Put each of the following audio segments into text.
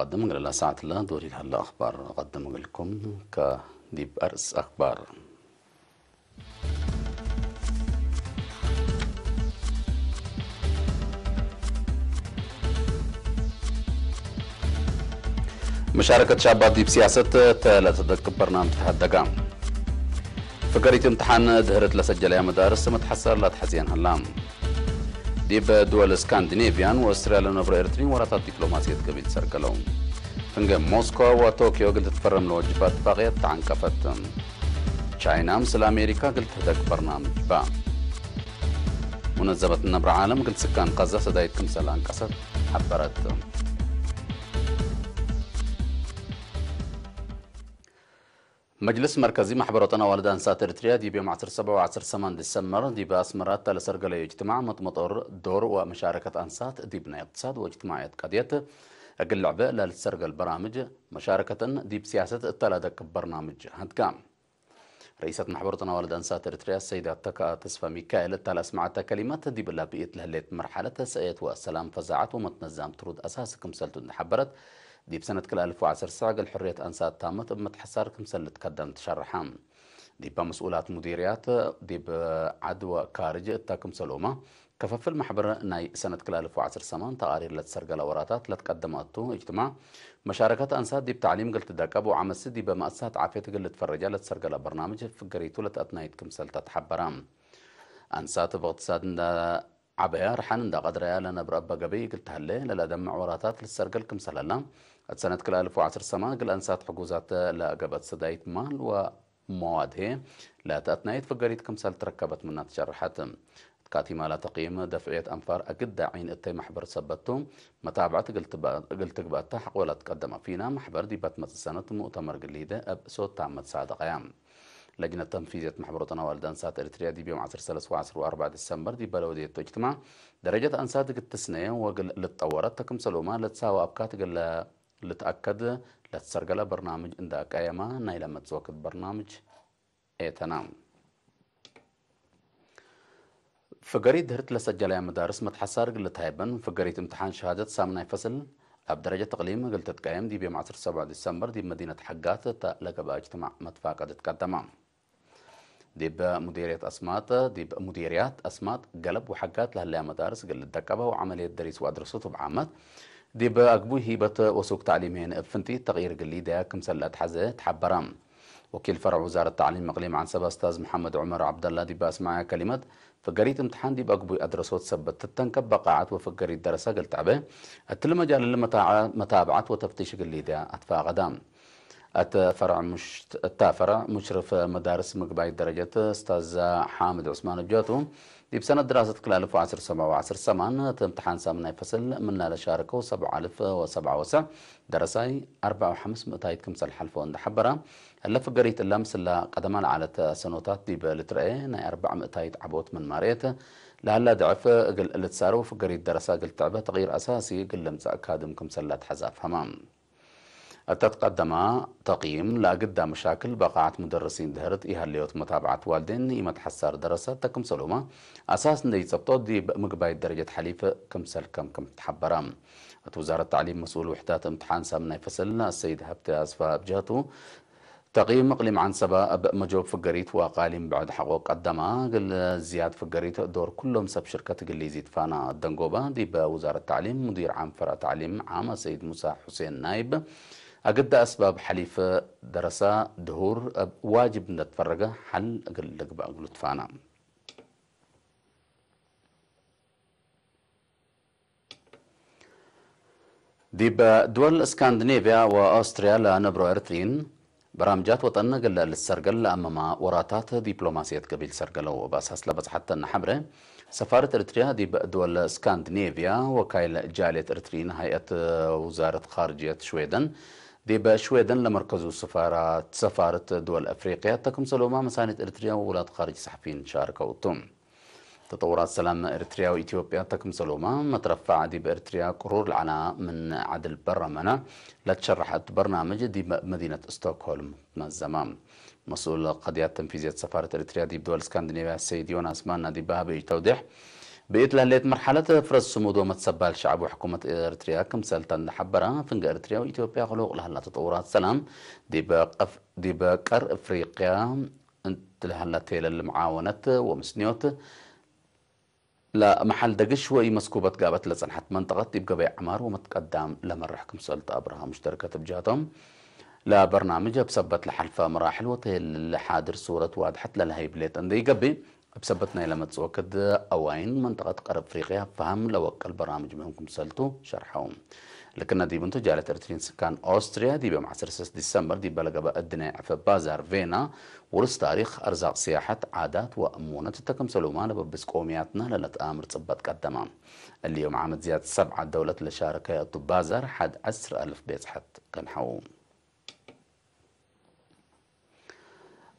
أقدم لنا ساعة الله دوري هلا أخبار أقدم لكم كديب أرس أخبار. مشاركة شابات دي بسياسة تلاتدك برنامج تهدقام فقريت امتحان دهرت لسجل يا مدارس متحسر لا تحزين هلام ديب دول اسكندنافيان واستراليا نبر إرترين ورطات دبلوماسية قبيل سرقلون فنجم موسكو وطوكيو قلت تفرم لوجبات اتفاقية عن كفت تشاينا مثل أمريكا قلت هدك برنامج با منظمة النبر عالم قلت سكان غزة سدايت كمسل انقصت حبرت مجلس مركزي محبرتنا والدان سات إريتريا دي بيوم 7 و 8 ديسمبر دي بأسمرات لسرقل اجتماع مطمطر دور ومشاركة أنسات دي بناء اقتصاد واجتماعيات قضية أقل لعبة للسرقل برامج مشاركة دي بسياسة التلادك برنامج هدقام رئيسة محبرتنا والدان سات إريتريا السيدة تكا تسفى ميكائيل التالي أسمعت كلمات دي بلا بيئت لهليت مرحلة سيئة والسلام فزاعت ومتنزام ترود أساس كمسلتون حبرت دي بسنة كل 1010 ساعة الحرية أنسات تامت بمتحسار كمسل تقدم تشرحام دي بمسؤولات مديريات دي بعدوى كارج التاكم سلومة كفف المحبر ناي سنة كل 1010 سمان تقارير لتسرق الوراتات لتقدماتو اجتماع مشاركة أنسات دي بتعليم قلت داكب وعمس دي بمأسات عافية قلت فرجال لتسرق البرنامج في قريتو لتأتنايت كمسل تتحبرام أنسات باقتصاد عبايا رحان دا قدر يا لنا بربا قبي قلت هلي للا دمع وراتات للسرقل كمسل الله سنة كل 1010 سمان قل أنسات حقوزات لقبت صدايت مال ومواد هي لا تأتنايت فقريت كمسل تركبت منها تشرحات كاتي مالا تقييم دفعية أنفار أقد عين التي محبر سبتهم متابعة قلت قبات حق ولا تقدم فينا محبر دي باتمت السنة مؤتمر قليدة أب صوت تعمد ساعة قيام لجنة تنفيذية محبرتنا والدان سات إريتريا دي بيوم 10 و4 ديسمبر دي بلودية اجتماع درجة أنسات التسنية وقل لتطورت تكم سلوما لتساوى أبكات قل لتأكد لتسرقل برنامج انداك أيما نايلة متزوكت برنامج تنام فقريت دهرت لسجل يا مدارس متحسار قلت هايبن فقريت امتحان شهادة سامناي فصل بدرجة تقليم قلت تقيم دي بيوم 7 ديسمبر دي بمدينة حقات لقبا اجتماع متفاقد تقدمام دي بمديريات أسمات دي بمديريات أسمات قلب وحقات لهلا مدارس قلت دكبة وعملية دريس وأدرسوته بعامات دي بأقبوي هيبة وسوق تعليمين فنتي تغيير قليدة كمسلات حزة تحبرام وكيل فرع وزارة التعليم مقليم عن سبا أستاذ محمد عمر عبد الله دي بأسمع كلمات فقريت امتحان دي بأقبوي أدرسوت سبت التنكب بقاعات وفقريت درسة قلت عبه التلمجال اللي متابعات وتفتيش قليدة أتفا غدام فرع مشرف مدارس مقباي درجة أستاذ حامد عثمان الجوتو دي بسنة دراسة كل 1010 سمان امتحان سامنا فصل منا لشاركه 7007 درساي 4500 كمسل حلفون حبرة هلا فقريت اللمس اللي قدمان على سنوتات دي بالترقي ناي 400 عبوت من ماريته لهلا ضعف اللي تساروا فقريت دراسة قلت تعبه تغيير أساسي قل لمس أكاديم كمسلات حزاف همام تتقدم تقييم لا قدام مشاكل بقاعة مدرسين دهرت إيها الليوت متابعة والدين إيمة حسار دراسات تكم سلومة أساس ندي سبطوت دي مقباية درجة حليفة كمسل كم تحبرام وزارة التعليم مسؤول وحدات امتحان سامنا فصلنا السيد هبتي أسفا بجهته تقييم مقلم عن سبا مجوب فقريت وقالين بعد حقوق قدما قل زياد فقريت دور كلهم سب شركة قل يزيد فانا الدنقوبة دي بوزارة التعليم مدير عام فرع تعليم عام سيد موسى حسين نايب أقد أسباب حليفة دراسة دهور واجب نتفرقه حل أقل لقبا أقول تفانا دي بدول اسكندنافيا وأستريا لنبرو إرترين برامجات وطننا قل للسرقل أمام وراتات دبلوماسية قبيل سرقل وبأساس لبس حتى النحبرة سفارة إرتريا دي بدول اسكندنافيا وكايل جالية إرترين هيئة وزارة خارجية شويدن دي بشويدن لمركز سفارة دول أفريقيا تكم سلوما مساند إرتريا وولاد خارج صحفيين شاركوا وطم تطورات سلام إرتريا وإثيوبيا تكم سلوما مترفع دي بإرتريا قرور العناء من عدل برمنا لتشرحت برنامج دي مدينة ستوكهولم الزمام مسؤول قضيات تنفيذية سفارة إرتريا دي بدول اسكندنافيا السيد يوناس مانا دي بها بيج توضيح بقيت لهليت مرحلة فرز سمودو متسبال شعب وحكومة إريتريا كمسالتان حبرا فنجا إريتريا وإثيوبيا خلوق لهلا تطورات سلام دي بقر إفريقيا انت لهلا تيل المعاونة ومسنيوت لا محل دقش شوي مسكوبة قابت لصنحة منطقة يبقى بيع عمار ومتقدم لما رحكم سألت أبرها مشتركة بجاتهم لا برنامج بسبت لحلفة مراحل وطيل لحادر صورة واضحة للهي بليت اندي قبي بسبتنا لما تسوكد أوين منطقة قرب أفريقيا فهم لوك البرامج منكم سألتو شرحهم لكن دي بنتو جالت ارترين سكان أوستريا دي بمع 6 ديسمبر دي بلغ بقى الدنيا في بازار فينا ورس تاريخ أرزاق سياحة عادات وأمونة تتكم سلومان ببس قومياتنا للتآمر تصبت قدما اليوم عامد زيادة 7 دولة لشاركة بازار حد 10,000 بيت حد كان حوم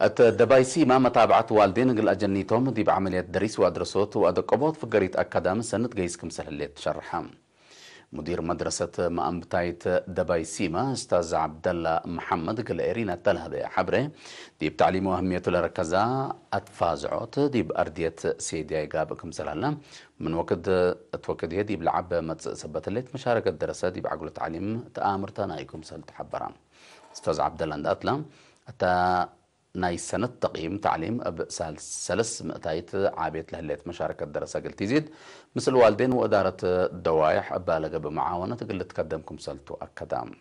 الدبايسي ما متابعة والدين قل أجنيتهم دي بعملية دريس وأدرسوت وأدقبوت في قرية أكادام سنة قيسكم سهليت شرحهم مدير مدرسة مأم بتايت دبايسيما أستاذ عبد الله محمد قال إيرينا تلهبة حبره دي بتعليم أهميته لركزة أتفازعوت دي بأردية سيدي قابكم سلالة من وقت توكد دي بلعب متثبت الليت مشاركة الدراسة دي بعقل تعليم تآمر تنايكم سلت حبران أستاذ عبد الله أتلم ناي سنة تقييم تعليم سلس مقتايت عابيت لهليت مشاركة الدراسة قلت يزيد مثل والدين وإدارة الدوايح أبالغ بمعاونة قلت تقدمكم سلتو أكدام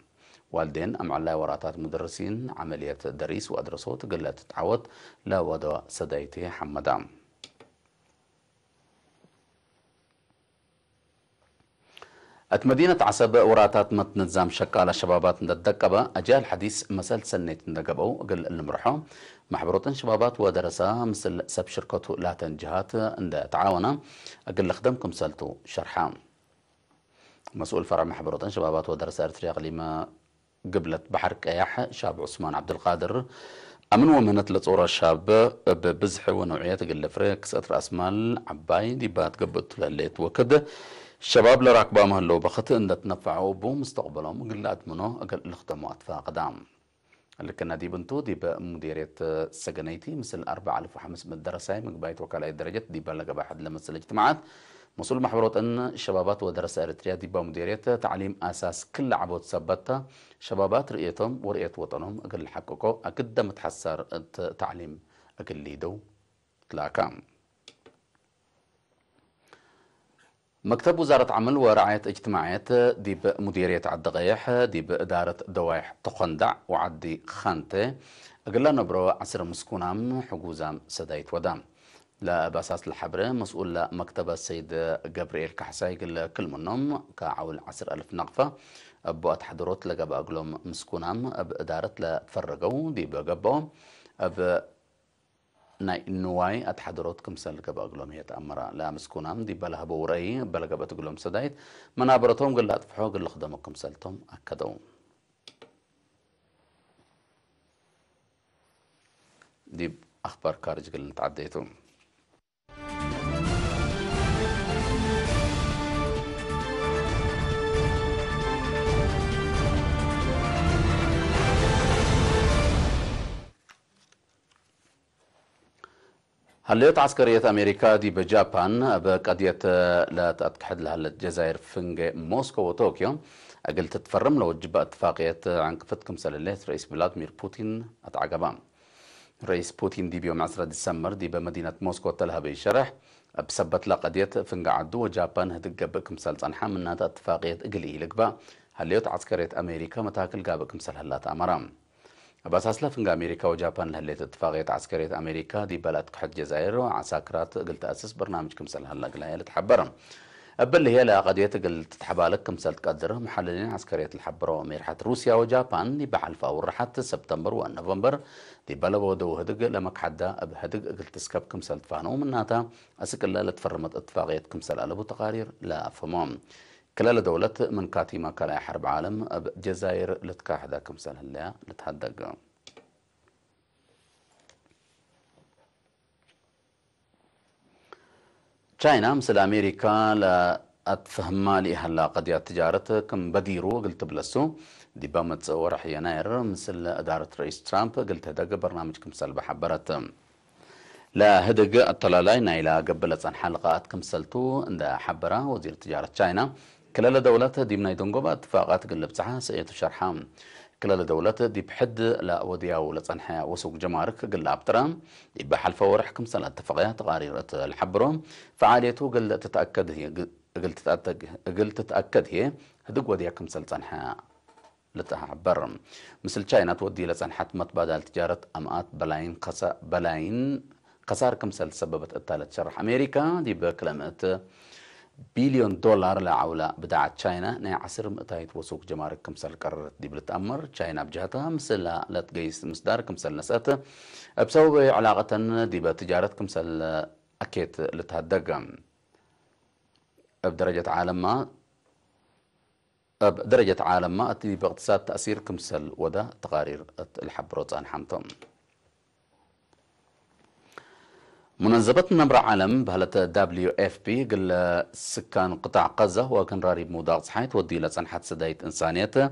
والدين أم على وراتات مدرسين عملية دريس وأدرسوت قلت تتعود لا ودوا سدايتي حمدام مدينة عصب وراتات متنظام شكالة شبابات ندقبة أجال حديث مسألة سنة ندقبو قل المرحو محبروتن شبابات ودرسة مثل سب شركة لاتن جهات عند تعاونة أقل خدمكم سالتو شرحام مسؤول فرع محبروتن شبابات ودرسة أرتريا قليمة قبلت بحر كياح شاب عثمان عبد القادر أمن ومهنة لتصورة الشاب ببزح ونوعية قل فريق سأتر أسمال عباي دي بات قبت لليت وكده الشباب لراكبا مهلو بخط ان تنفعوا بو مستقبلهم قلات منو اقل الخدمات فقدام لكن دي بنتو دي بمديرية سجنيتي مثل 4,500 درسة مقبايت وكالة درجة دي بلغ بحد لمثل الاجتماعات مسؤول محبروت ان الشبابات ودرسة اريتريا دي بمديرية تعليم اساس كل عبود ثبتها شبابات رؤيتهم ورؤية وطنهم اقل حققوا اكد متحسر تعليم اقل ليدو تلاكام مكتب وزارة عمل ورعاية اجتماعيات دي بمديرية عالدغيح دي بإدارة دوايح تقندع وعدي خانته أقل نبرو عصر مسكونام حقوزام سدايت ودام لا بأساس الحبرة مسؤول مكتب السيد جابرييل كحساي كل منهم كعول 10,000 نقفة بوقت حضروت لقب أقلهم مسكونام بإدارة لفرقوا دي بقبو نواي أتحضرتكم سلك بأقلهم هي تأمرا لا مسكونام دي بلها بوري بلغا بتقولهم سدايت منابرتهم قل لا تفحوا قل خدمكم سلتهم أكدوا دي أخبار كارج قل تعديتهم هليت عسكرية أمريكا دي بجابان بقضية لا تأكد لها الجزائر فنج موسكو وطوكيو قلت تتفرم لو جب اتفاقية عن كفتكم سلالات رئيس فلاديمير بوتين أتعقبان رئيس بوتين دي بيوم 10 ديسمبر دي بمدينة موسكو تلها بيشرح بسبت لا قضية فنج عدو وجابان هدق بكم سلط أنحام من اتفاقية قلي لقبا هليت عسكرية أمريكا متاكل قابكم سلالات أمرام بأساس لفنج أمريكا وجابان لهليت اتفاقية عسكرية أمريكا دي بلد كحد جزائر وعساكرات قلت أسس برنامج كمسل هلا قلايا لتحبرم اللي هي لا قضية قلت تحبالك كمسل تقدر محللين عسكرية الحبرة وميرحة روسيا وجابان دي بحلفة ورحت سبتمبر ونوفمبر دي بلا بودو هدق لمك حدا بهدق قلت سكب كمسل تفانو مناتا أسك الله لتفرمت اتفاقية كمسل ألبو تقارير لا أفهمهم كلا دولة من كاتيما كلا حرب عالم جزائر لتكاحدا كمسل هلا لتهدق تشاينا مثل أمريكا لا أتفهم لي هلا قضية تجارة كم بديرو قلت بلسو دي بامت ورح يناير مثل إدارة رئيس ترامب قلت هدق برنامج كمسل بحبرت لا هدق الطلالاي نايلا قبل عن حلقات كمسلتو عند حبرة وزير تجارة تشاينا كلا دولة دي من يدنقوا اتفاقات قلب ساعة سيئة الشرحام كلا دولة دي بحد لا ودياو لصنحة وسوق جمارك قل أبترام دي بحلف ورح كمسل اتفاقيات غاريرة الحبرة فعاليته قل تتأكد هي قل تتأكد هي هدق وديا كمسل صنحة لتحبر مثل تشاينا تودي لصنحة متبادل تجارة أمئات بلاين خسارة كمسل سببت الثالث شرح أمريكا دي بكلمة بليون دولار لعولة بدعة تشاينا ناي عصر مقتايت وسوق جمارك كمسل قررت دي بتأمر تشاينا بجهتها مثل لا تقيس مصدار كمسل نسات بسبب علاقة دي بتجارة كمسل أكيد لتهدق بدرجة عالم ما أتي باقتصاد تأثير كمسل ودا تقارير الحبروت عن حمتم منظمة نمر عالم بهلة WFP قل سكان قطاع غزة وكان راري بموضوع صحيت ودي لصنحة سدايت إنسانيته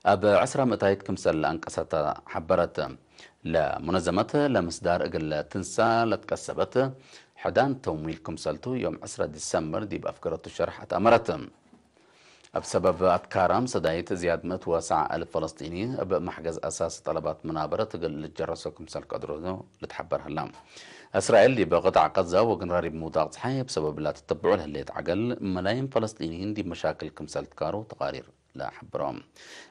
أب عسرة متايت كمسل أنقصت حبرت لمنظمة لمصدار قل تنسى لتكسبت حدان تمويل كمسلتو يوم 10 ديسمبر دي بأفكارة الشرح أمرت بسبب أتكارم سدايت زياد متوسع ألف فلسطيني بمحجز أساس طلبات منابرة تقل الجرسو كمسل قدرونو لتحبر هلام إسرائيل اللي بقطع غزة وقنراري بموضوع صحيح بسبب لا تتبعوا لها اللي تعقل ملايين فلسطينيين دي مشاكل كمسل تكارو تقارير لا حبرهم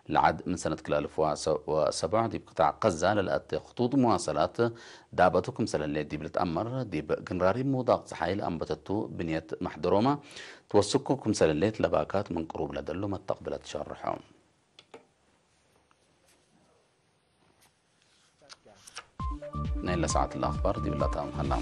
لعد من سنة 2007 دي بقطاع غزة للأت خطوط مواصلات دابتو كمسل اللي دي بتأمر دي بقنراري بموضوع صحيح لأنبتتو بنية محدرومة توسكو كمسل اللي لباكات من قروب لدلو ما تقبلت شرحهم نيل ساعة الأخبار دي بالله تام هلا